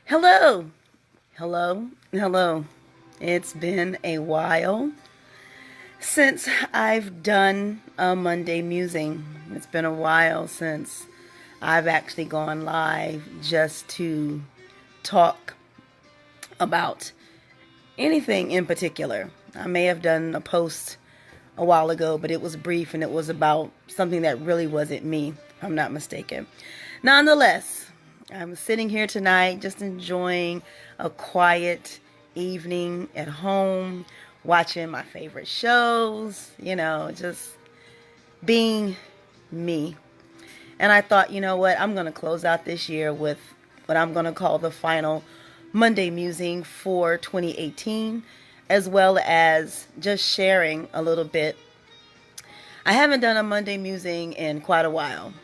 Hello, hello. It's been a while since I've done a Monday musing. It's been a while since I've actually gone live just to talk about anything in particular. I may have done a post a while ago, but it was brief and it was about something that really wasn't me, if I'm not mistaken. Nonetheless, I'm sitting here tonight just enjoying a quiet evening at home, watching my favorite shows, just being me. And I thought, you know what, I'm going to close out this year with what I'm going to call the final Monday musing for 2018, as well as just sharing a little bit. I haven't done a Monday musing in quite a while.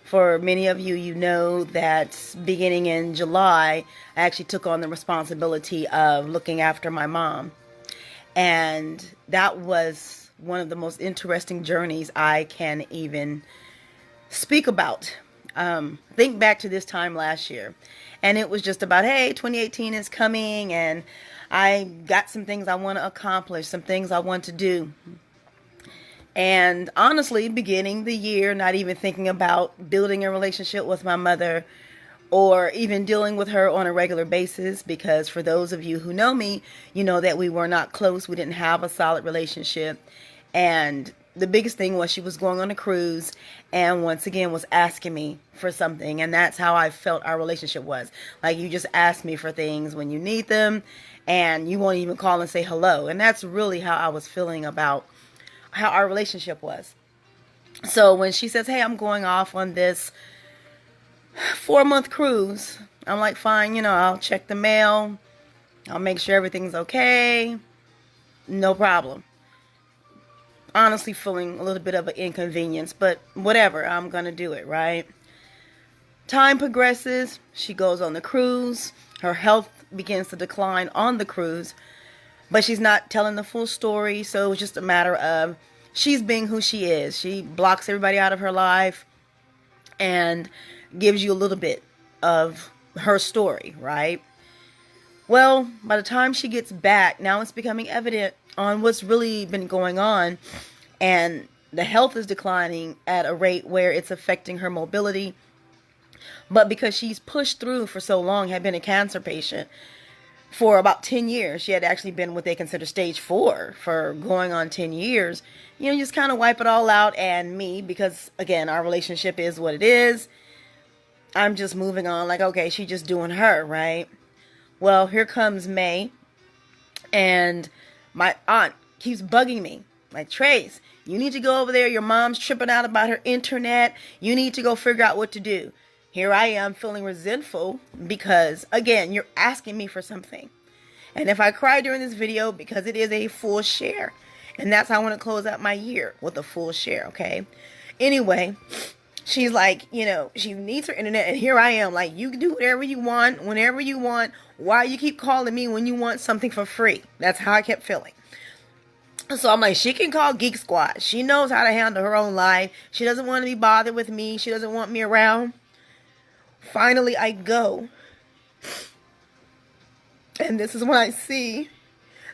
For many of you, you know that beginning in July, I actually took on the responsibility of looking after my mom. And that was one of the most interesting journeys I can even speak about. Think back to this time last year, and it was just about, hey, 2018 is coming, and I got some things I want to accomplish, some things I want to do. And honestly, beginning the year, not even thinking about building a relationship with my mother or even dealing with her on a regular basis, because for those of you who know me, you know that we were not close. We didn't have a solid relationship. And the biggest thing was she was going on a cruise and once again was asking me for something. And that's how I felt our relationship was. Like, you just ask me for things when you need them and you won't even call and say hello. And that's really how I was feeling about how our relationship was. So when she says, hey, I'm going off on this 4-month cruise, I'm like, fine, I'll check the mail. I'll make sure everything's okay. No problem. Honestly feeling a little bit of an inconvenience, but whatever, I'm going to do it, right? Time progresses. She goes on the cruise. Her health begins to decline on the cruise, but she's not telling the full story, so it's just a matter of she's being who she is. She blocks everybody out of her life and gives you a little bit of her story, right? Well, by the time she gets back, now it's becoming evident on what's really been going on, and the health is declining at a rate where it's affecting her mobility. But because she's pushed through for so long, had been a cancer patient for about 10 years. She had actually been what they consider stage 4 for going on 10 years. You just kind of wipe it all out. And me, because again, our relationship is what it is, I'm just moving on like, okay, she's just doing her, right? Well, here comes May, and my aunt keeps bugging me. Like, Trace, you need to go over there. Your mom's tripping out about her internet. You need to go figure out what to do. Here I am feeling resentful because, again, you're asking me for something. And if I cry during this video, because it is a full share. And that's how I want to close out my year, with a full share, okay? Anyway, she's like, she needs her internet. And here I am, like, you can do whatever you want, whenever you want. Why you keep calling me when you want something for free? That's how I kept feeling. So I'm like, she can call Geek Squad. She knows how to handle her own life. She doesn't want to be bothered with me. She doesn't want me around. Finally, I go. And this is when I see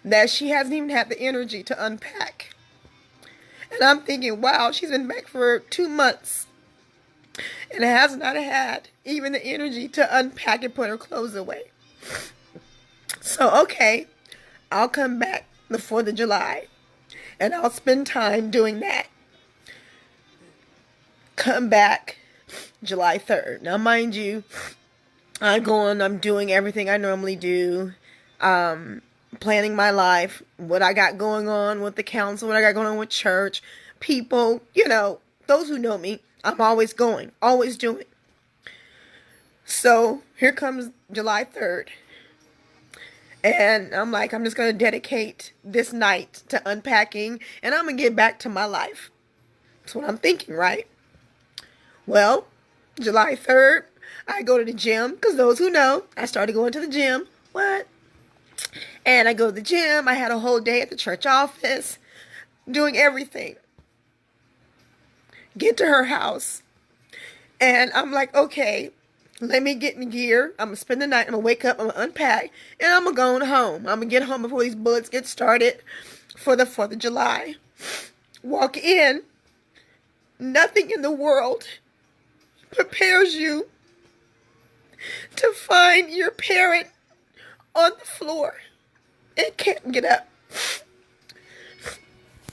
that she hasn't even had the energy to unpack. And I'm thinking, wow, she's been back for 2 months and has not had even the energy to unpack and put her clothes away. So, okay, I'll come back the 4th of July and I'll spend time doing that. Come back July 3rd. Now, mind you, I'm doing everything I normally do. Planning my life, what I got going on with the council, what I got going on with church, people, those who know me, I'm always going, always doing. So here comes July 3rd. And I'm like, I'm just going to dedicate this night to unpacking and I'm going to get back to my life. That's what I'm thinking, right? Well, July 3rd, I go to the gym, because those who know, I started going to the gym. What? And I go to the gym. I had a whole day at the church office, doing everything. Get to her house. And I'm like, okay, Let me get in gear. I'm going to spend the night. I'm going to wake up. I'm going to unpack. And I'm going to go on home. I'm going to get home before these bullets get started for the 4th of July. Walk in. Nothing in the world prepares you to find your parent on the floor and can't get up.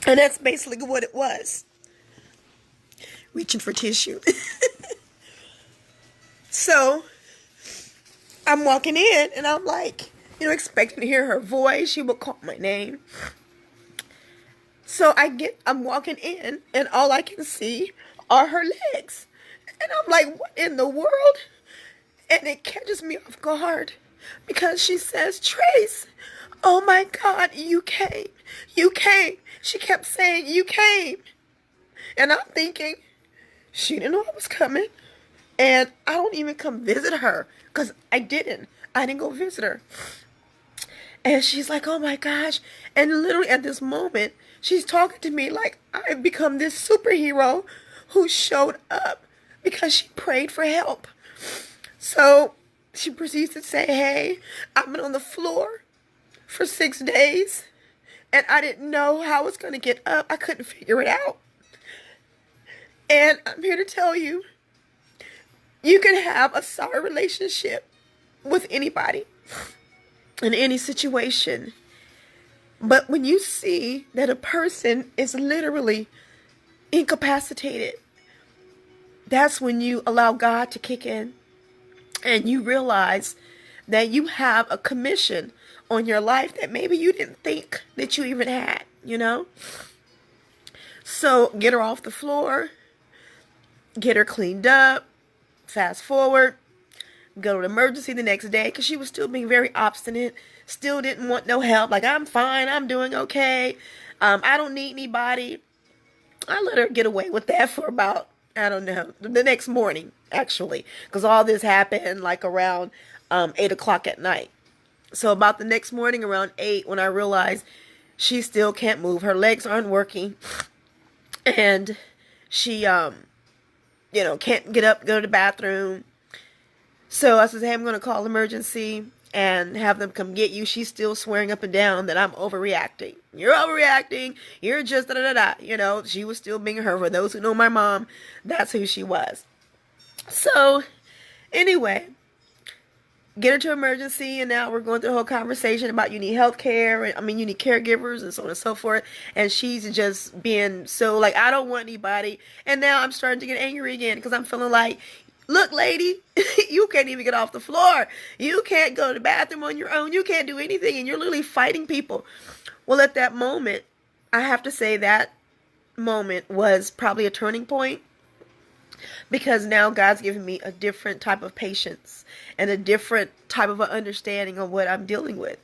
And that's basically what it was. Reaching for tissue. So I'm walking in and I'm like, expecting to hear her voice. She would call my name. So I'm walking in and all I can see are her legs. And I'm like, what in the world? And it catches me off guard because she says, Trace, oh my God, you came. You came. She kept saying, you came. And I'm thinking, she didn't know I was coming. And I don't even come visit her because I didn't go visit her. And she's like, oh my gosh. And literally at this moment, she's talking to me like I've become this superhero who showed up because she prayed for help. So she proceeds to say, hey, I've been on the floor for 6 days and I didn't know how I was going to get up. I couldn't figure it out. And I'm here to tell you, you can have a sour relationship with anybody in any situation. But when you see that a person is literally incapacitated, that's when you allow God to kick in and you realize that you have a commission on your life that maybe you didn't think that you even had, So get her off the floor, get her cleaned up, fast forward, go to the emergency the next day because she was still being very obstinate, still didn't want no help. Like, I'm fine, I'm doing okay, I don't need anybody. I let her get away with that for about, I don't know, the next morning, actually, because all this happened like around 8 o'clock at night. So about the next morning around 8, when I realized she still can't move, her legs aren't working, and she, can't get up, go to the bathroom. So I said, hey, I'm going to call emergency and have them come get you. She's still swearing up and down that I'm overreacting. You're overreacting. You're just da-da-da-da. She was still being her. For those who know my mom, that's who she was. So anyway, get her to emergency, and now we're going through the whole conversation about you need health care, you need caregivers and so on and so forth. And she's just being so like, I don't want anybody. And now I'm starting to get angry again because I'm feeling like, look, lady, you can't even get off the floor. You can't go to the bathroom on your own. You can't do anything, and you're literally fighting people. Well, at that moment, I have to say that moment was probably a turning point, because now God's given me a different type of patience and a different type of an understanding of what I'm dealing with.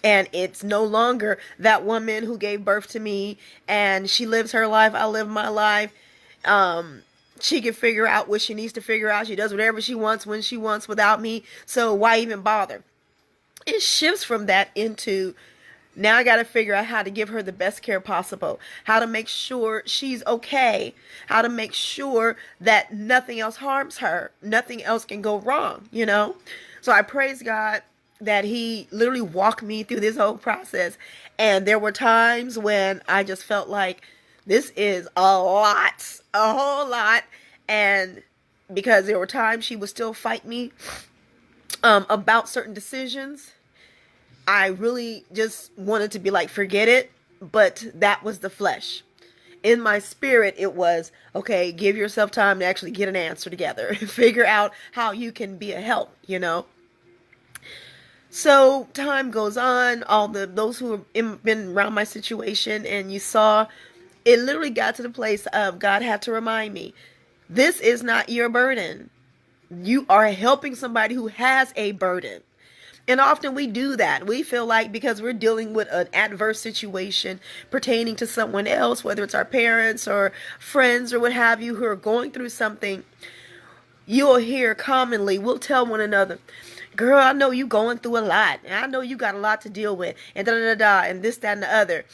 And it's no longer that woman who gave birth to me and she lives her life, I live my life. She can figure out what she needs to figure out. She does whatever she wants when she wants without me. So why even bother? It shifts from that into, now I got to figure out how to give her the best care possible, how to make sure she's okay, how to make sure that nothing else harms her, nothing else can go wrong, So I praise God that he literally walked me through this whole process. And there were times when I just felt like this is a whole lot. And because there were times she would still fight me about certain decisions, I really just wanted to be like, forget it. But that was the flesh. In my spirit, it was, okay, give yourself time to actually get an answer together. Figure out how you can be a help, So time goes on, those who have been around my situation, and you saw, it literally got to the place of God had to remind me, this is not your burden. You are helping somebody who has a burden. And often we do that. We feel like because we're dealing with an adverse situation pertaining to someone else, whether it's our parents or friends or what have you, who are going through something, you'll hear commonly, we'll tell one another, girl, I know you going through a lot. And I know you got a lot to deal with. And da-da-da-da, and this, that, and the other.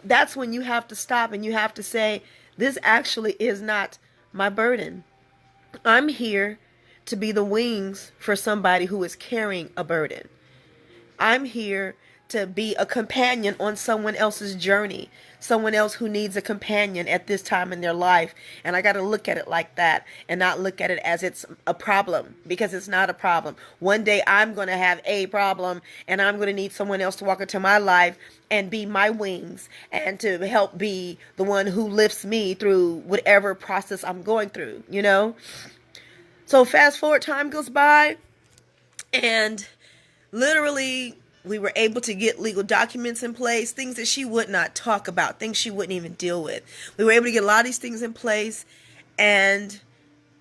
That's when you have to stop and you have to say, this actually is not my burden. I'm here to be the wings for somebody who is carrying a burden. I'm here to be a companion on someone else's journey, someone else who needs a companion at this time in their life. And I got to look at it like that and not look at it as it's a problem, because it's not a problem. One day I'm going to have a problem and I'm going to need someone else to walk into my life and be my wings and to help be the one who lifts me through whatever process I'm going through, you know? So fast forward, time goes by, and literally we were able to get legal documents in place, things that she would not talk about, things she wouldn't even deal with. We were able to get a lot of these things in place. And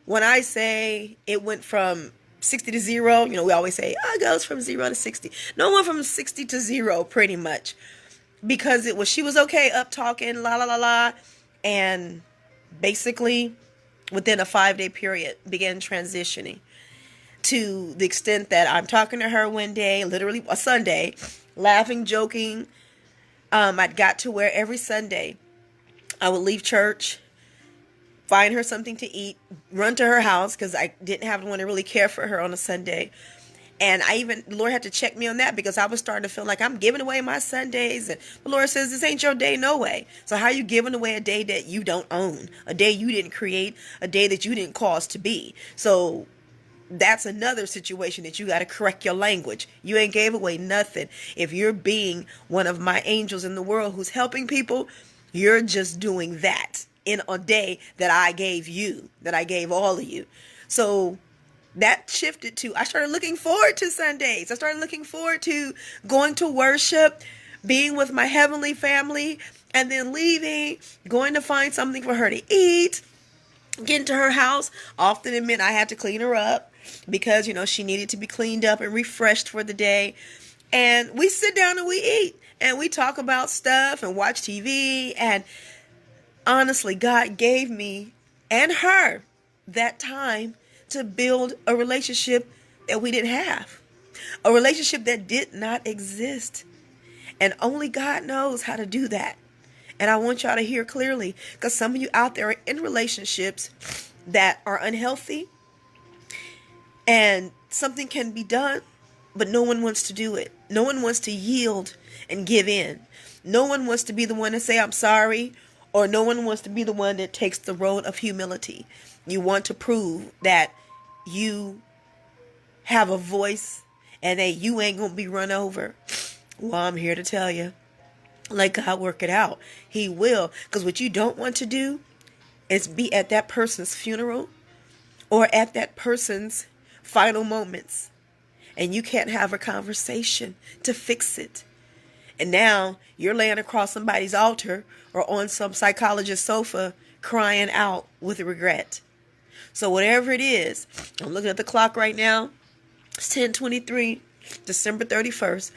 when I say it went from 60 to 0, you know, we always say, oh, it goes from 0 to 60. No, it went from 60 to 0 pretty much, because it was, she was okay up talking, la la la la, and basically within a 5-day period began transitioning, to the extent that I'm talking to her one day, literally a Sunday, laughing, joking. I'd got to where every Sunday I would leave church, find her something to eat, run to her house, because I didn't have anyone to really care for her on a Sunday. And the Lord had to check me on that, because I was starting to feel like I'm giving away my Sundays. And the Lord says, this ain't your day, no way. So how are you giving away a day that you don't own, a day you didn't create, a day that you didn't cause to be? So that's another situation that you got to correct your language. You ain't gave away nothing. If you're being one of my angels in the world who's helping people, you're just doing that in a day that I gave you, that I gave all of you. So that shifted to, I started looking forward to Sundays. I started looking forward to going to worship, being with my heavenly family, and then leaving, going to find something for her to eat, getting to her house. Often it meant I had to clean her up, because, you know, she needed to be cleaned up and refreshed for the day. And we sit down and we eat and we talk about stuff and watch TV. And honestly, God gave me and her that time to build a relationship that we didn't have, a relationship that did not exist. And only God knows how to do that. And I want y'all to hear clearly, because some of you out there are in relationships that are unhealthy, and something can be done, but no one wants to do it. No one wants to yield and give in. No one wants to be the one to say, I'm sorry, or no one wants to be the one that takes the road of humility. You want to prove that you have a voice and that you ain't going to be run over. Well, I'm here to tell you, let God work it out. He will. Because what you don't want to do is be at that person's funeral or at that person's final moments, and you can't have a conversation to fix it. And now you're laying across somebody's altar or on some psychologist's sofa crying out with regret. So whatever it is, I'm looking at the clock right now. It's 10:23, December 31st.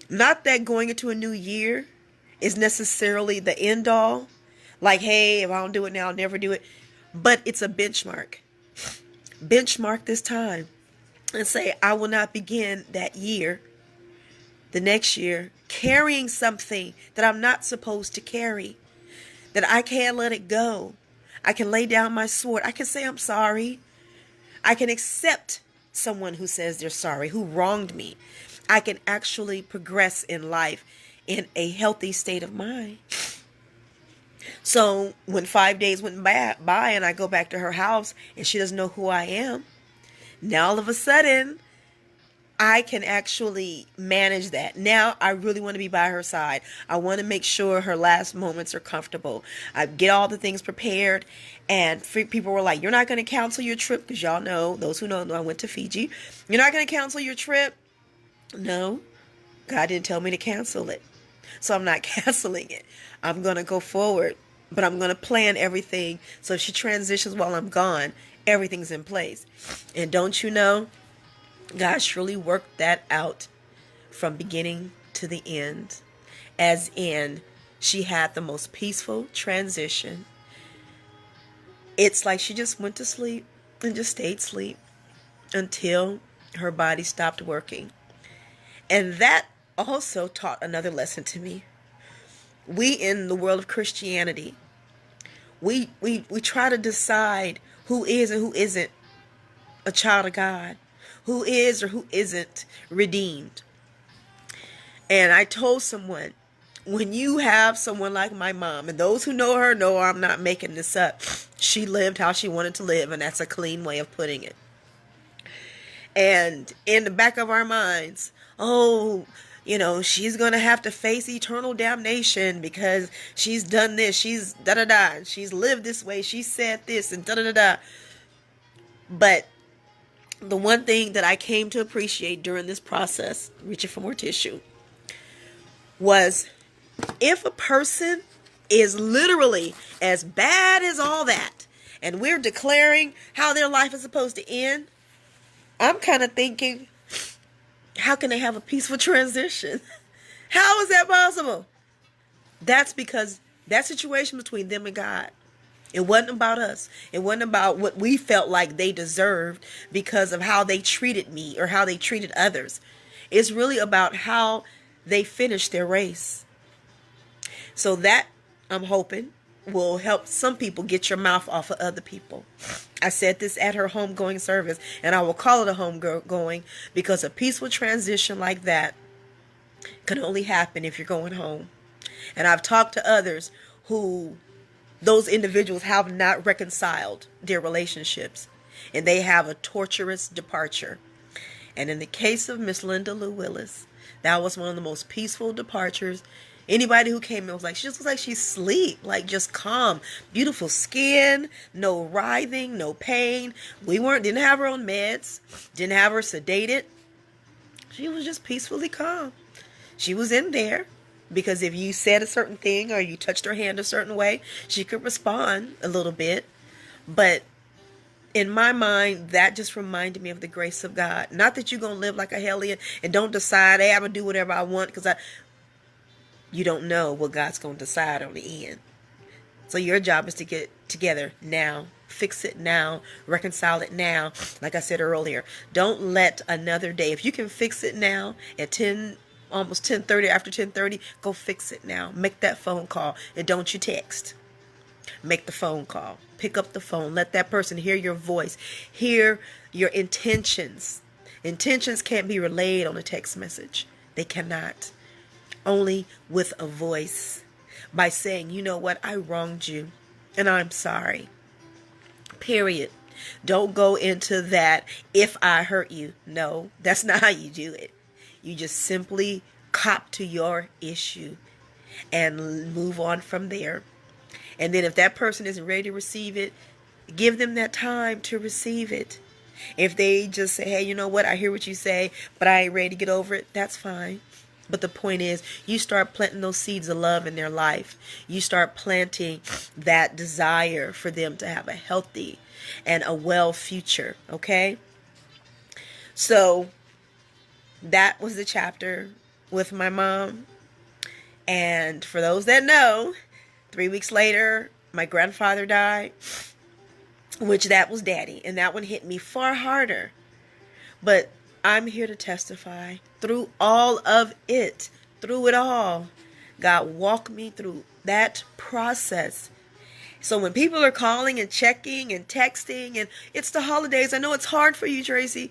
Not that going into a new year is necessarily the end all. Like, hey, if I don't do it now, I'll never do it. But it's a benchmark. Benchmark this time and say, I will not begin that year, the next year, carrying something that I'm not supposed to carry, that I can't let it go. I can lay down my sword. I can say I'm sorry. I can accept someone who says they're sorry, who wronged me. I can actually progress in life in a healthy state of mind. So when 5 days went by and I go back to her house and she doesn't know who I am, now all of a sudden I can actually manage that. Now I really want to be by her side. I want to make sure her last moments are comfortable. I get all the things prepared, and people were like, you're not going to cancel your trip, because y'all know, those who know I went to Fiji. You're not going to cancel your trip. No, God didn't tell me to cancel it. So I'm not canceling it. I'm going to go forward, but I'm going to plan everything. So if she transitions while I'm gone, everything's in place. And don't you know, God surely worked that out from beginning to the end. As in, she had the most peaceful transition. It's like she just went to sleep and just stayed asleep until her body stopped working. And that also taught another lesson to me. We in the world of Christianity, we try to decide who is and who isn't a child of God, who is or who isn't redeemed. And I told someone, when you have someone like my mom, and those who know her know I'm not making this up, she lived how she wanted to live, and that's a clean way of putting it. And in the back of our minds, oh, she's going to have to face eternal damnation because she's done this, she's da-da-da, she's lived this way, she said this, and da-da-da-da. But the one thing that I came to appreciate during this process, reaching for more tissue, was if a person is literally as bad as all that, and we're declaring how their life is supposed to end, I'm kind of thinking, how can they have a peaceful transition? How is that possible? That's because that situation between them and God. It wasn't about us. It wasn't about what we felt like they deserved because of how they treated me or how they treated others. It's really about how they finished their race. So that, I'm hoping, will help some people get your mouth off of other people. I said this at her homegoing service, and I will call it a homegoing because a peaceful transition like that can only happen if you're going home. And I've talked to others who those individuals have not reconciled their relationships, and they have a torturous departure. And in the case of Miss Linda Lou Willis, that was one of the most peaceful departures. Anybody who came in was like, she just looks like she's asleep, like just calm, beautiful skin, no writhing, no pain. Didn't have her on meds, didn't have her sedated. She was just peacefully calm. She was in there because if you said a certain thing or you touched her hand a certain way, she could respond a little bit. But in my mind, that just reminded me of the grace of God. Not that you're going to live like a hellion and don't decide, hey, I'm going to do whatever I want, because you don't know what God's going to decide on the end. So your job is to get together now. Fix it now. Reconcile it now. Like I said earlier, don't let another day. If you can fix it now at 10, almost 10:30, after 10:30, go fix it now. Make that phone call. And don't you text. Make the phone call. Pick up the phone. Let that person hear your voice. Hear your intentions. Intentions can't be relayed on a text message. They cannot. Only with a voice. By saying, you know what, I wronged you and I'm sorry. Period. Don't go into that, if I hurt you. No, that's not how you do it. You just simply cop to your issue and move on from there. And then if that person isn't ready to receive it, give them that time to receive it. If they just say, hey, you know what, I hear what you say, but I ain't ready to get over it, that's fine. But the point is, you start planting those seeds of love in their life. You start planting that desire for them to have a healthy and a well future, okay? So that was the chapter with my mom. And for those that know, 3 weeks later, my grandfather died, which that was Daddy. And that one hit me far harder. But I'm here to testify through all of it, through it all. God walked me through that process. So when people are calling and checking and texting, and it's the holidays, I know it's hard for you, Tracy.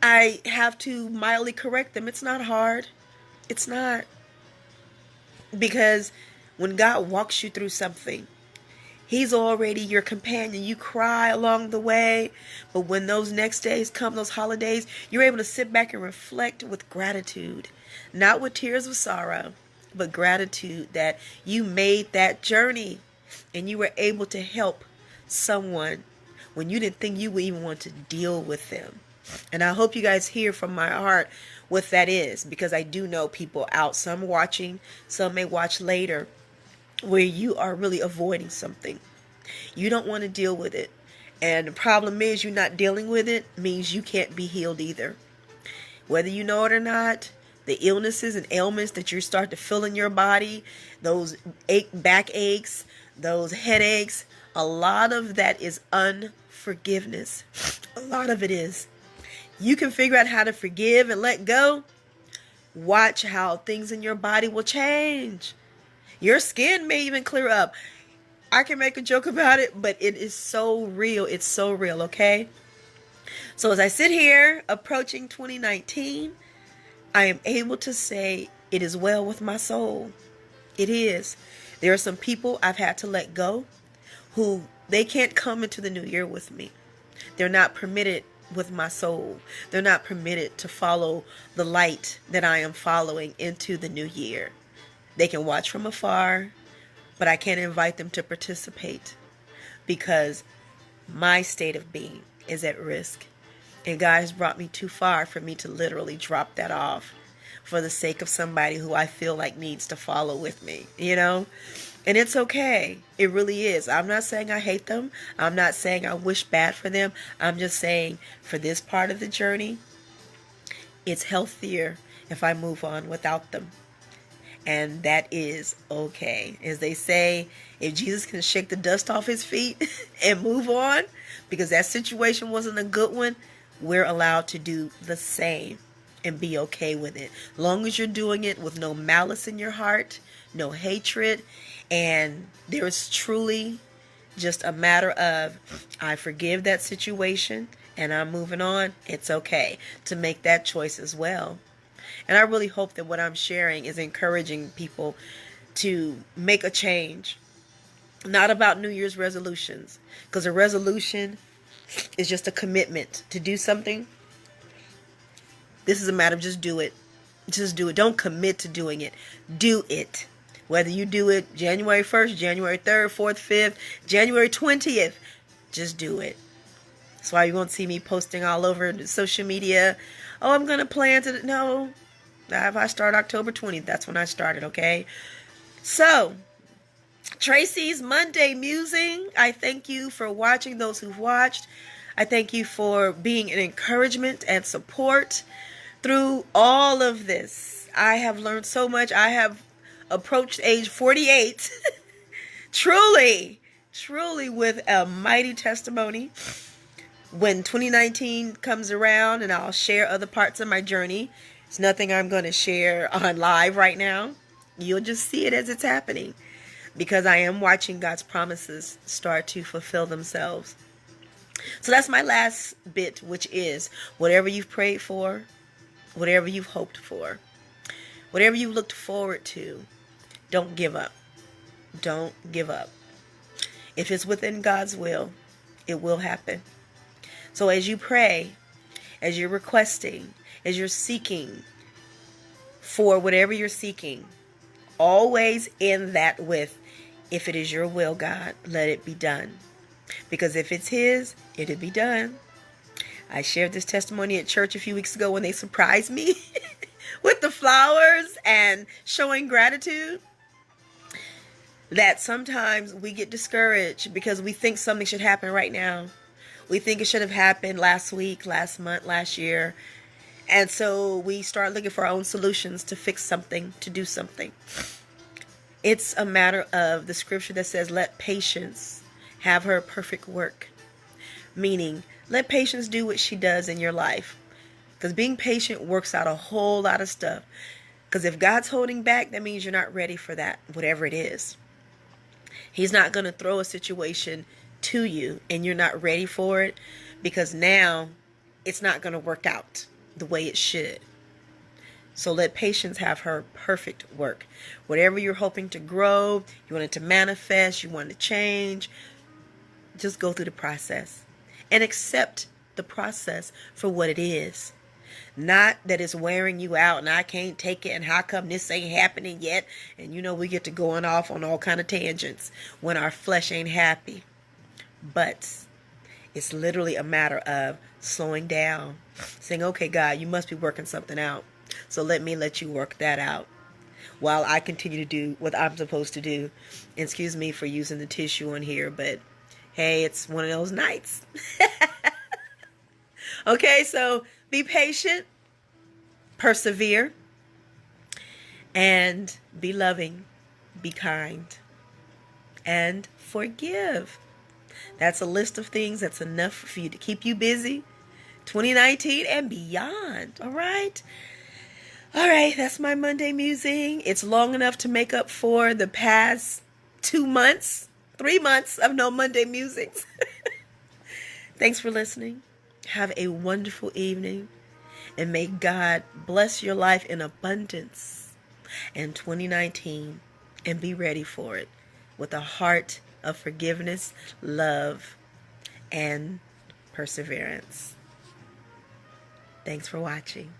I have to mildly correct them. It's not hard. It's not. Because when God walks you through something, He's already your companion. You cry along the way. But when those next days come, those holidays, you're able to sit back and reflect with gratitude. Not with tears of sorrow, but gratitude that you made that journey and you were able to help someone when you didn't think you would even want to deal with them. And I hope you guys hear from my heart what that is, because I do know people out, some watching, some may watch later, where you are really avoiding something. You don't want to deal with it. And the problem is, you're not dealing with it means you can't be healed either. Whether you know it or not, the illnesses and ailments that you start to feel in your body, those back aches, those headaches, a lot of that is unforgiveness. A lot of it is. You can figure out how to forgive and let go. Watch how things in your body will change. Your skin may even clear up. I can make a joke about it, but it is so real. It's so real, okay? So as I sit here approaching 2019, I am able to say it is well with my soul. It is. There are some people I've had to let go who they can't come into the new year with me. They're not permitted with my soul. They're not permitted to follow the light that I am following into the new year. They can watch from afar, but I can't invite them to participate because my state of being is at risk. And God has brought me too far for me to literally drop that off for the sake of somebody who I feel like needs to follow with me, you know? And it's okay. It really is. I'm not saying I hate them. I'm not saying I wish bad for them. I'm just saying for this part of the journey, it's healthier if I move on without them. And that is okay. As they say, if Jesus can shake the dust off his feet and move on, because that situation wasn't a good one, we're allowed to do the same and be okay with it. Long as you're doing it with no malice in your heart, no hatred, and there is truly just a matter of, I forgive that situation and I'm moving on. It's okay to make that choice as well. And I really hope that what I'm sharing is encouraging people to make a change. Not about New Year's resolutions, because a resolution is just a commitment to do something. This is a matter of just do it. Just do it. Don't commit to doing it. Do it. Whether you do it January 1st, January 3rd, 4th, 5th, January 20th, just do it. That's why you won't see me posting all over social media. Oh, I'm going to plan to... No. If I start October 20th, that's when I started, okay? So, Tracy's Monday Musing. I thank you for watching, those who've watched. I thank you for being an encouragement and support through all of this. I have learned so much. I have approached age 48 truly with a mighty testimony. When 2019 comes around and I'll share other parts of my journey, it's nothing I'm going to share on live right now. You'll just see it as it's happening, because I am watching God's promises start to fulfill themselves. So that's my last bit, which is whatever you've prayed for, whatever you've hoped for, whatever you looked forward to, don't give up. Don't give up. If it's within God's will, it will happen. So as you pray, as you're requesting, as you're seeking for whatever you're seeking, always end that with, if it is your will, God, let it be done. Because if it's his, it'll be done. I shared this testimony at church a few weeks ago when they surprised me with the flowers and showing gratitude. That sometimes we get discouraged because we think something should happen right now. We think it should have happened last week, last month, last year. And so we start looking for our own solutions to fix something, to do something. It's a matter of the scripture that says, let patience have her perfect work. Meaning, let patience do what she does in your life. Because being patient works out a whole lot of stuff. Because if God's holding back, that means you're not ready for that, whatever it is. He's not going to throw a situation to you and you're not ready for it, because now it's not going to work out the way it should. So let patience have her perfect work. Whatever you're hoping to grow, you want it to manifest, you want it to change, just go through the process and accept the process for what it is. Not that it's wearing you out and I can't take it and how come this ain't happening yet. And we get to going off on all kind of tangents when our flesh ain't happy. But it's literally a matter of slowing down, saying, okay, God, you must be working something out. So let you work that out while I continue to do what I'm supposed to do. And excuse me for using the tissue in here, but hey, it's one of those nights. Okay, so be patient, persevere, and be loving, be kind, and forgive. That's a list of things that's enough for you to keep you busy 2019 and beyond. All right, that's my Monday musing. It's long enough to make up for the past 3 months of no Monday musings. Thanks for listening. Have a wonderful evening, and may God bless your life in abundance in 2019, and be ready for it with a heart of forgiveness, love, and perseverance. Thanks for watching.